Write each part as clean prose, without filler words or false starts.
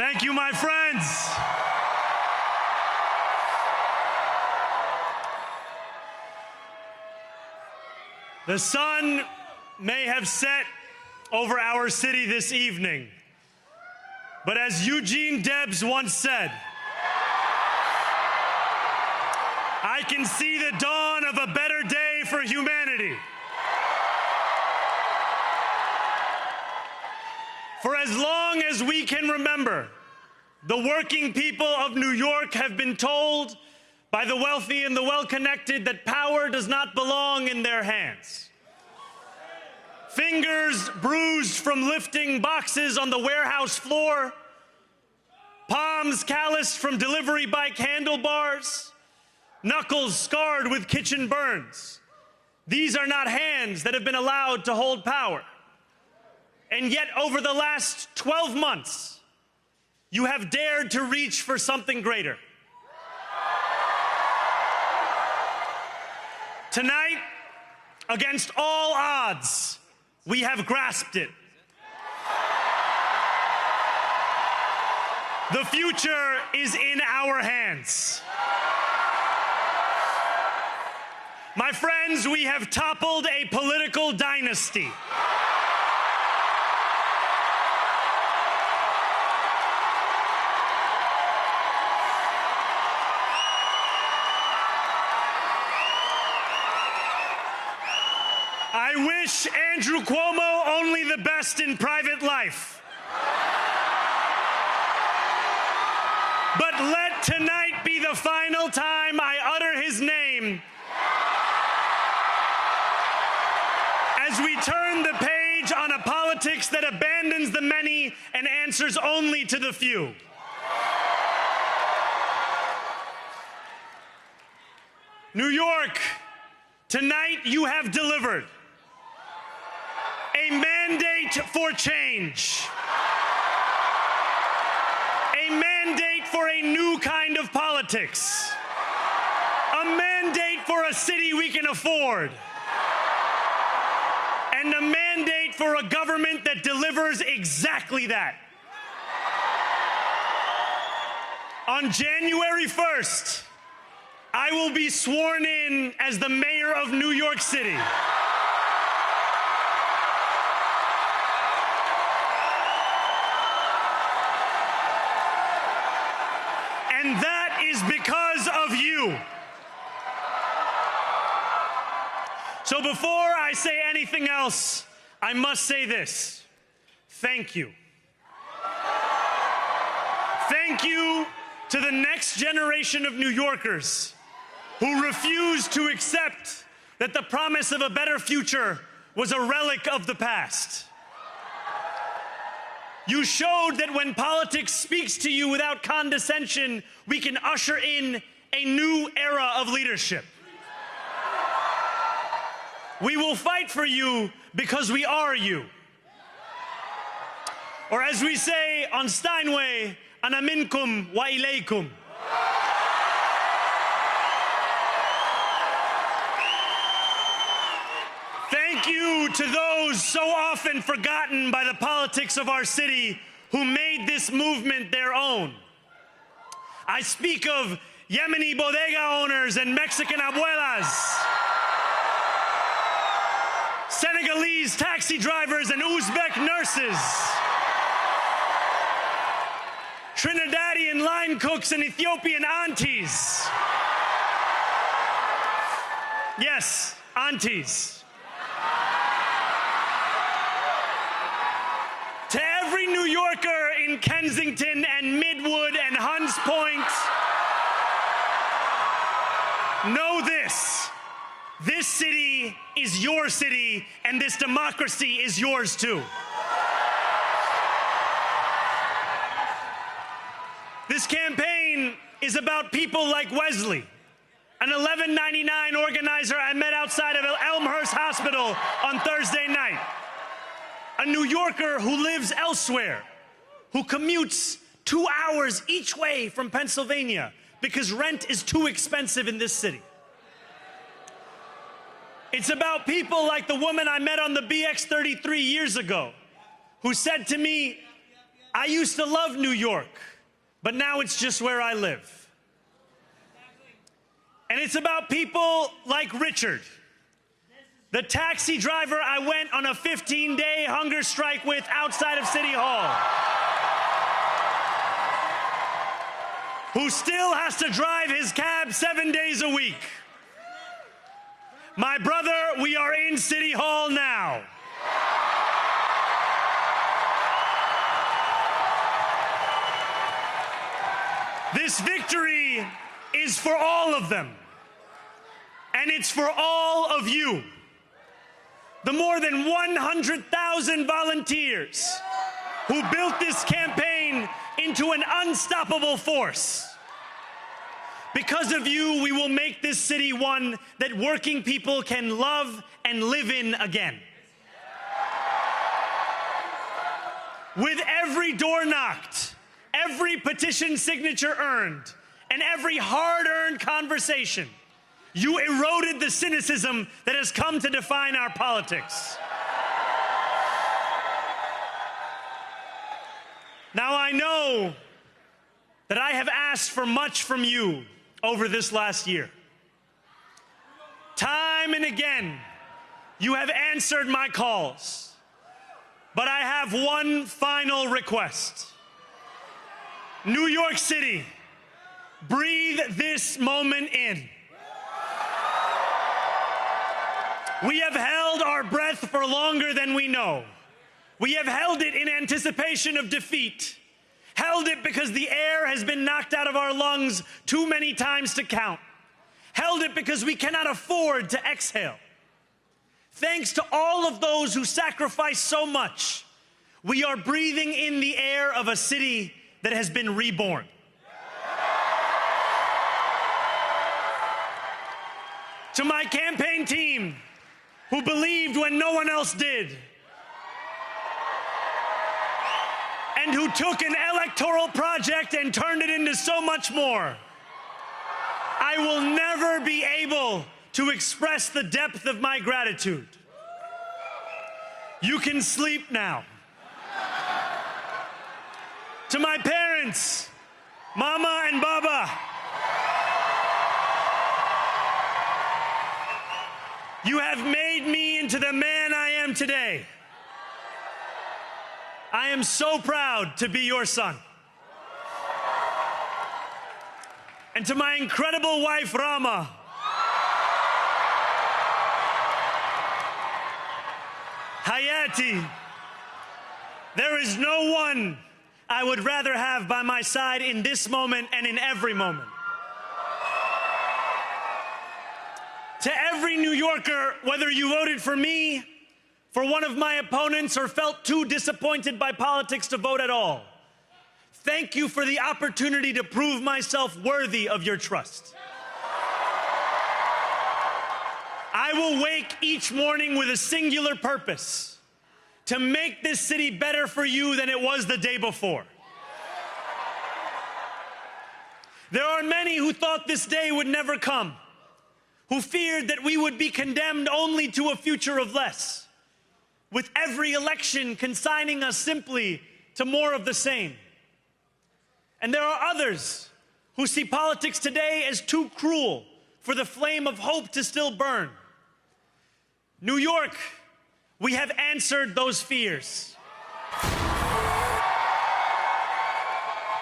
Thank you, my friends. The sun may have set over our city this evening, but as Eugene Debs once said, I can see the dawn of a better day for humanity. For as long as we can remember, the working people of New York have been told by the wealthy and the well-connected that power does not belong in their hands. Fingers bruised from lifting boxes on the warehouse floor, palms calloused from delivery bike handlebars, knuckles scarred with kitchen burns. These are not hands that have been allowed to hold power. And yet, over the last 12 months, you have dared to reach for something greater. Tonight, against all odds, we have grasped it. The future is in our hands. My friends, we have toppled a political dynasty. I wish Andrew Cuomo only the best in private life. But let tonight be the final time I utter his name as we turn the page on a politics that abandons the many and answers only to the few. New York, tonight you have delivered a mandate for change, a mandate for a new kind of politics, a mandate for a city we can afford, and a mandate for a government that delivers exactly that. On January 1st, I will be sworn in as the mayor of New York City. And that is because of you. So before I say anything else, I must say this. Thank you. Thank you to the next generation of New Yorkers who refused to accept that the promise of a better future was a relic of the past. You showed that when politics speaks to you without condescension, we can usher in a new era of leadership. We will fight for you because we are you. Or as we say on Steinway, ana minkum wa ilaykum. Thank you to those so often forgotten by the politics of our city who made this movement their own. I speak of Yemeni bodega owners and Mexican abuelas, Senegalese taxi drivers and Uzbek nurses, Trinidadian line cooks and Ethiopian aunties. Yes, aunties. To every New Yorker in Kensington and Midwood and Hunts Point, know this. This city is your city, and this democracy is yours too. This campaign is about people like Wesley, an $11.99 organizer I met outside of Elmhurst Hospital on Thursday night. A New Yorker who lives elsewhere, who commutes 2 hours each way from Pennsylvania because rent is too expensive in this city. It's about people like the woman I met on the BX 33 years ago, who said to me, I used to love New York, but now it's just where I live. And it's about people like Richard, the taxi driver I went on a 15-day hunger strike with outside of City Hall, who still has to drive his cab 7 days a week. My brother, we are in City Hall now. This victory is for all of them, and it's for all of you. The more than 100,000 volunteers who built this campaign into an unstoppable force. Because of you, we will make this city one that working people can love and live in again. With every door knocked, every petition signature earned, and every hard-earned conversation, you eroded the cynicism that has come to define our politics. Now, I know that I have asked for much from you over this last year. Time and again, you have answered my calls. But I have one final request. New York City, breathe this moment in. We have held our breath for longer than we know. We have held it in anticipation of defeat. Held it because the air has been knocked out of our lungs too many times to count. Held it because we cannot afford to exhale. Thanks to all of those who sacrificed so much, we are breathing in the air of a city that has been reborn. To my campaign team, who believed when no one else did, and who took an electoral project and turned it into so much more, I will never be able to express the depth of my gratitude. You can sleep now. To my parents, Mama and Baba, you have made me into the man I am today. I am so proud to be your son. And to my incredible wife, Rama, Hayati, there is no one I would rather have by my side in this moment and in every moment. To every New Yorker, whether you voted for me, for one of my opponents, or felt too disappointed by politics to vote at all, thank you for the opportunity to prove myself worthy of your trust. I will wake each morning with a singular purpose: to make this city better for you than it was the day before. There are many who thought this day would never come, who feared that we would be condemned only to a future of less, with every election consigning us simply to more of the same. And there are others who see politics today as too cruel for the flame of hope to still burn. New York, we have answered those fears.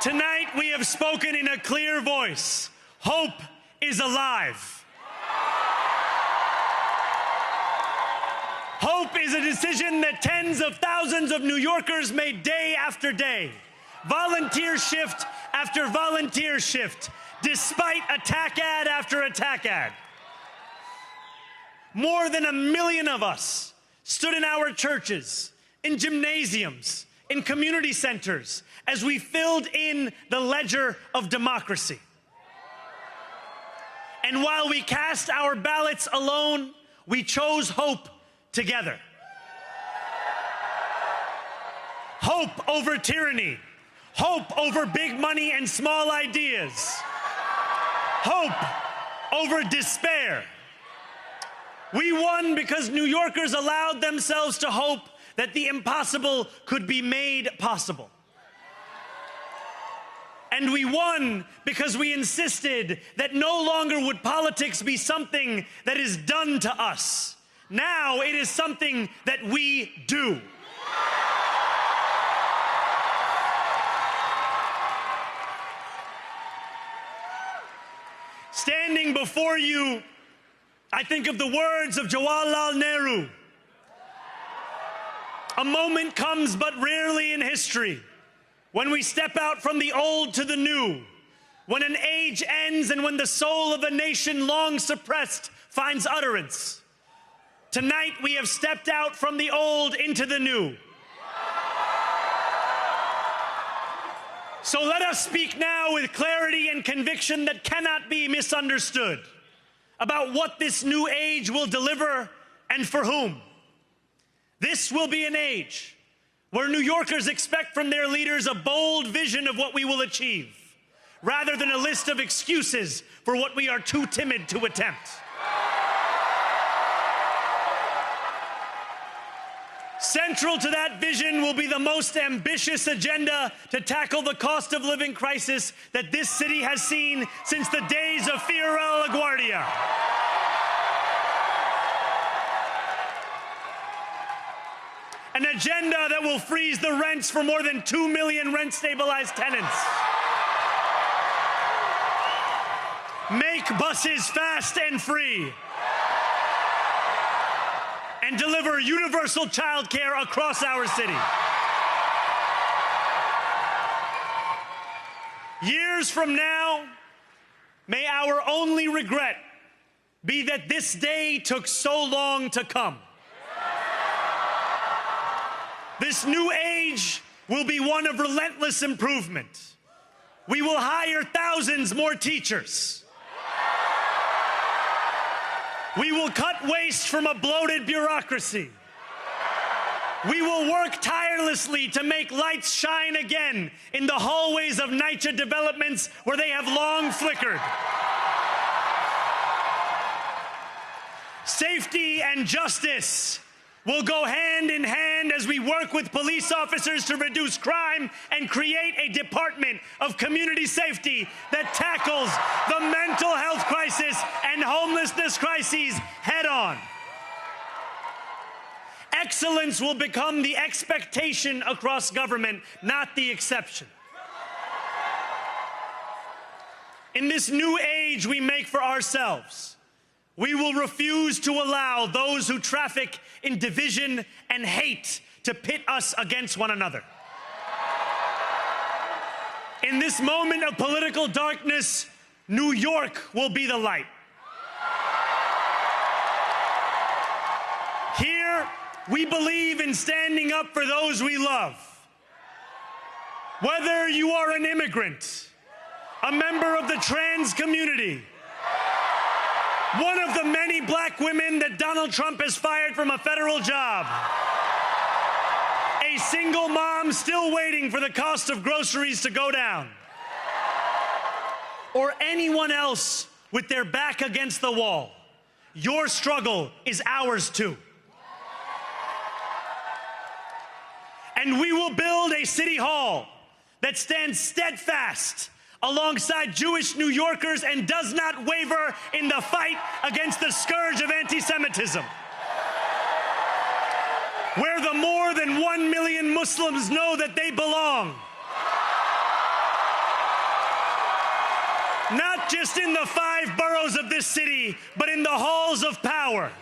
Tonight, we have spoken in a clear voice. Hope is alive. Hope is a decision that tens of thousands of New Yorkers made day after day, volunteer shift after volunteer shift, despite attack ad after attack ad. More than 1 million of us stood in our churches, in gymnasiums, in community centers, as we filled in the ledger of democracy. And while we cast our ballots alone, we chose hope together. Hope over tyranny. Hope over big money and small ideas. Hope over despair. We won because New Yorkers allowed themselves to hope that the impossible could be made possible. And we won because we insisted that no longer would politics be something that is done to us. Now it is something that we do. Standing before you, I think of the words of Jawaharlal Nehru. A moment comes but rarely in history when we step out from the old to the new, when an age ends and when the soul of a nation long suppressed finds utterance. Tonight we have stepped out from the old into the new. So let us speak now with clarity and conviction that cannot be misunderstood about what this new age will deliver and for whom. This will be an age where New Yorkers expect from their leaders a bold vision of what we will achieve, rather than a list of excuses for what we are too timid to attempt. Central to that vision will be the most ambitious agenda to tackle the cost of living crisis that this city has seen since the days of Fiorella LaGuardia. An agenda that will freeze the rents for more than 2 million rent-stabilized tenants. Make buses fast and free. And deliver universal childcare across our city. Years from now, may our only regret be that this day took so long to come. This new age will be one of relentless improvement. We will hire thousands more teachers. We will cut waste from a bloated bureaucracy. We will work tirelessly to make lights shine again in the hallways of NYCHA developments where they have long flickered. Safety and justice will go hand in hand as we work with police officers to reduce crime and create a department of community safety that tackles the mental health crisis and homelessness crises head on. Excellence will become the expectation across government, not the exception. In this new age we make for ourselves, we will refuse to allow those who traffic in division and hate to pit us against one another. In this moment of political darkness, New York will be the light. Here, we believe in standing up for those we love. Whether you are an immigrant, a member of the trans community, one of the many black women that Donald Trump has fired from a federal job, a single mom still waiting for the cost of groceries to go down, or anyone else with their back against the wall, your struggle is ours too. And we will build a city hall that stands steadfast alongside Jewish New Yorkers and does not waver in the fight against the scourge of anti-Semitism. Where the more than 1 million Muslims know that they belong. Not just in the 5 boroughs of this city, but in the halls of power.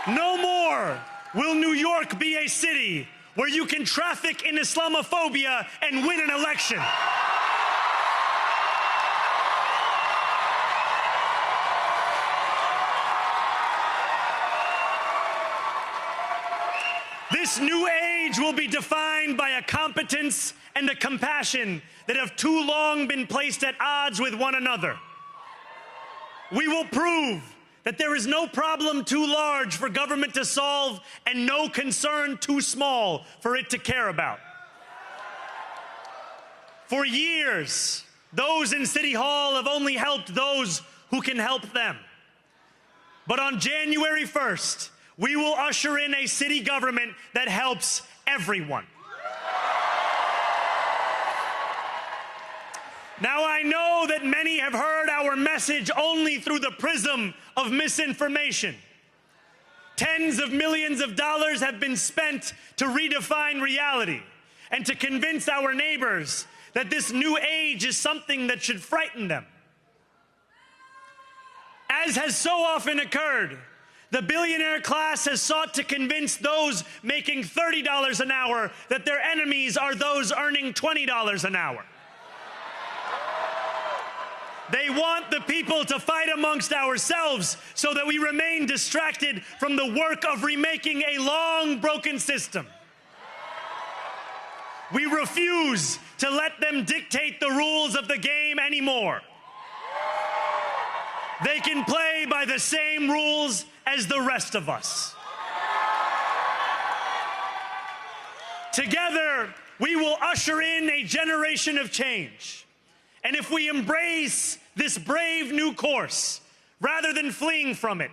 No more will New York be a city where you can traffic in Islamophobia and win an election. This new age will be defined by a competence and a compassion that have too long been placed at odds with one another. We will prove that there is no problem too large for government to solve and no concern too small for it to care about. For years, those in City Hall have only helped those who can help them. But on January 1st, we will usher in a city government that helps everyone. Now, I know that many have heard our message only through the prism of misinformation. Tens of millions of dollars have been spent to redefine reality and to convince our neighbors that this new age is something that should frighten them. As has so often occurred, the billionaire class has sought to convince those making $30 an hour that their enemies are those earning $20 an hour. They want the people to fight amongst ourselves so that we remain distracted from the work of remaking a long broken system. We refuse to let them dictate the rules of the game anymore. They can play by the same rules as the rest of us. Together, we will usher in a generation of change. And if we embrace this brave new course, rather than fleeing from it,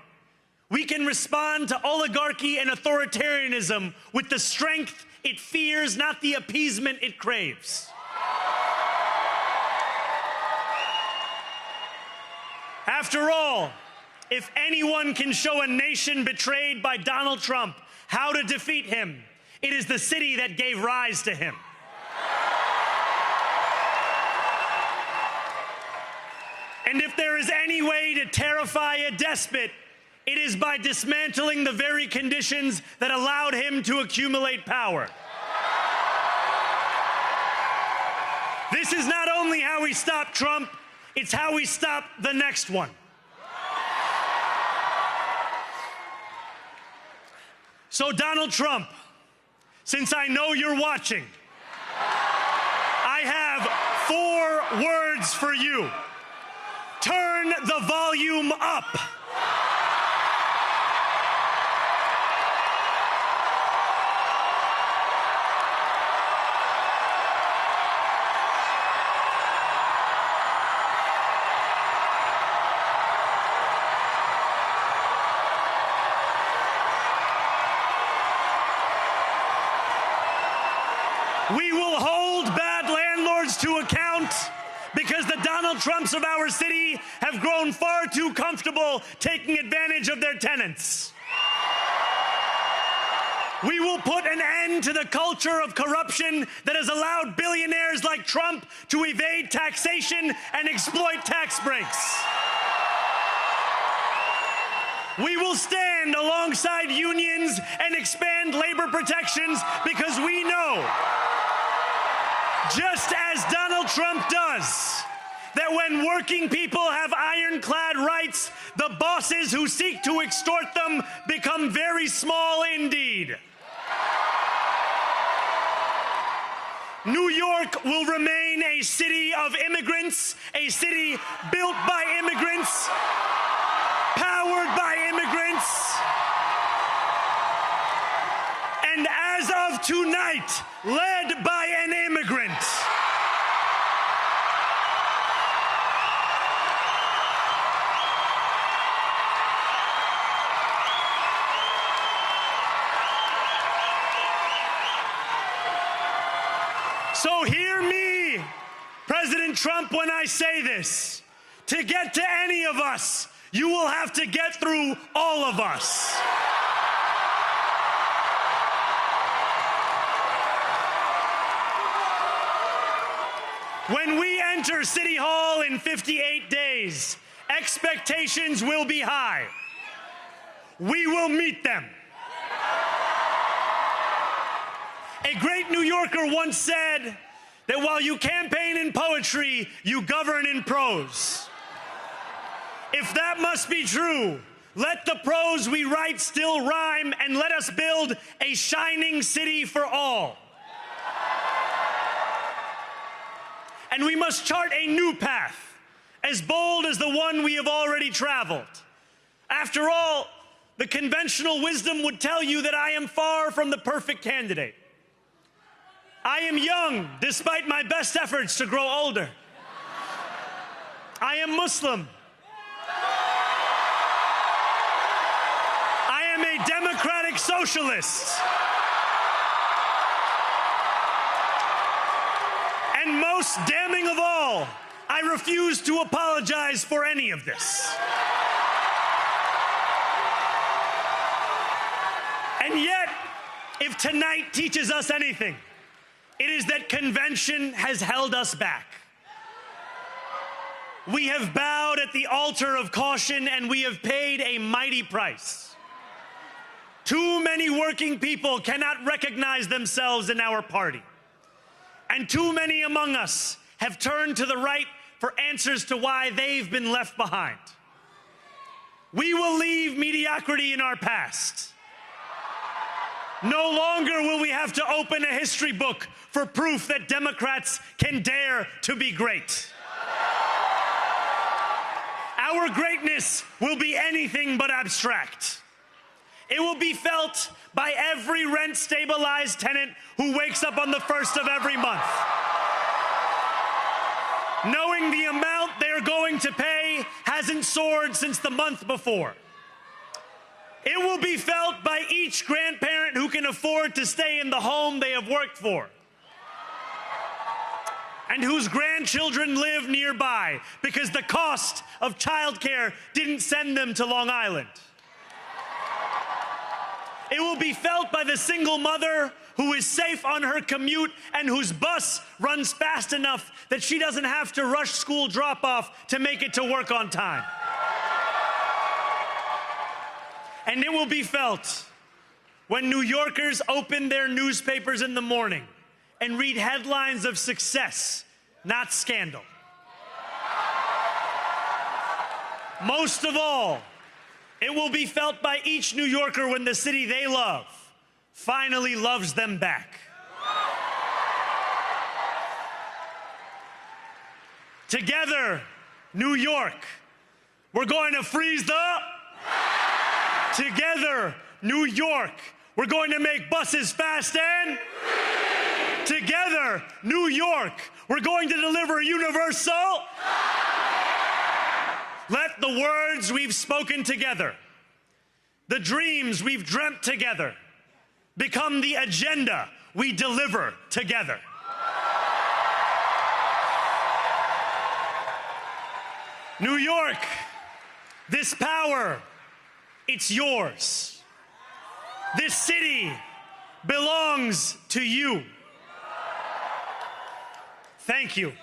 we can respond to oligarchy and authoritarianism with the strength it fears, not the appeasement it craves. After all, if anyone can show a nation betrayed by Donald Trump how to defeat him, it is the city that gave rise to him. And if there is any way to terrify a despot, it is by dismantling the very conditions that allowed him to accumulate power. This is not only how we stop Trump, it's how we stop the next one. So, Donald Trump, since I know you're watching, I have 4 words for you. Turn the volume up. We will hold bad landlords to account, because the Donald Trumps of our city have grown far too comfortable taking advantage of their tenants. We will put an end to the culture of corruption that has allowed billionaires like Trump to evade taxation and exploit tax breaks. We will stand alongside unions and expand labor protections, because we know, just as Donald Trump does, that when working people have ironclad rights, the bosses who seek to extort them become very small indeed. New York will remain a city of immigrants, a city built by immigrants, powered by immigrants, and as of tonight, led by an immigrant. So hear me, President Trump, when I say this. To get to any of us, you will have to get through all of us. When we enter City Hall in 58 days, expectations will be high. We will meet them. A great New Yorker once said that while you campaign in poetry, you govern in prose. If that must be true, let the prose we write still rhyme, and let us build a shining city for all. And we must chart a new path, as bold as the one we have already traveled. After all, the conventional wisdom would tell you that I am far from the perfect candidate. I am young, despite my best efforts to grow older. I am Muslim. I am a democratic socialist. And most damning of all, I refuse to apologize for any of this. And yet, if tonight teaches us anything, it is that convention has held us back. We have bowed at the altar of caution, and we have paid a mighty price. Too many working people cannot recognize themselves in our party. And too many among us have turned to the right for answers to why they've been left behind. We will leave mediocrity in our past. No longer will we have to open a history book for proof that Democrats can dare to be great. Our greatness will be anything but abstract. It will be felt by every rent-stabilized tenant who wakes up on the first of every month, knowing the amount they're going to pay hasn't soared since the month before. It will be felt by each grandparent who can afford to stay in the home they have worked for, and whose grandchildren live nearby because the cost of childcare didn't send them to Long Island. It will be felt by the single mother who is safe on her commute and whose bus runs fast enough that she doesn't have to rush school drop-off to make it to work on time. And it will be felt when New Yorkers open their newspapers in the morning and read headlines of success, not scandal. Most of all, it will be felt by each New Yorker when the city they love finally loves them back. Together, New York, we're going to freeze the... Together, New York, we're going to make buses fast and... Together, New York, we're going to deliver universal... Let the words we've spoken together, the dreams we've dreamt together, become the agenda we deliver together. New York, this power, it's yours. This city belongs to you. Thank you.